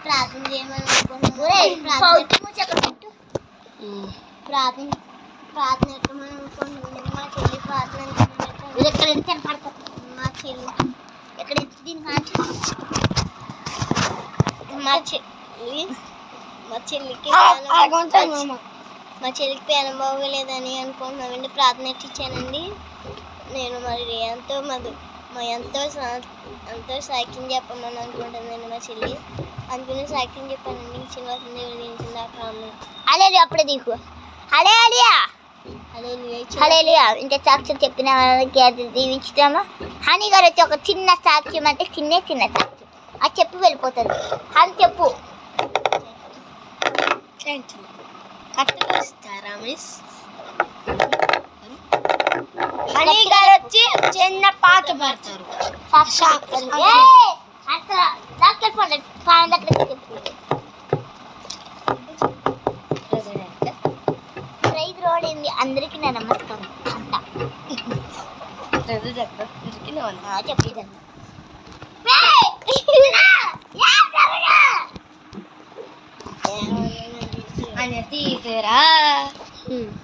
ప్రార్థన చేయమని ప్రార్థన ఎట్టమని అనుకుంటున్నాను. మా చెల్లి ప్రార్థన మా చెల్లి ఎక్కడ దీని మా చెల్లికి పేనం బాగోలేదని అనుకుంటున్నామండి. ప్రార్థన ఇచ్చానండి. నేను మరి ఎంతో సాక్ష్యం చెప్పమని అనుకుంటుందండి మా చెల్లి. అందుకని సాక్ష్యం చెప్పానండి. చిన్న అలే అప్పుడే దిగు హల్లెలూయా ఇంత సాక్ష్యం చెప్పిన వాళ్ళకి అది దీవించుతామా. హనీ గారు వచ్చి ఒక చిన్న సాక్ష్యం అంటే చిన్న సాక్ష్యం అది చెప్పి వెళ్ళిపోతుంది. అని చెప్పు. హనీ గారు వచ్చి చిన్న పాట పాడతారు. ప్రైజ్ రోడింది. అందరికీ నా నమస్కారం అంట చెప్పేదాన్ని.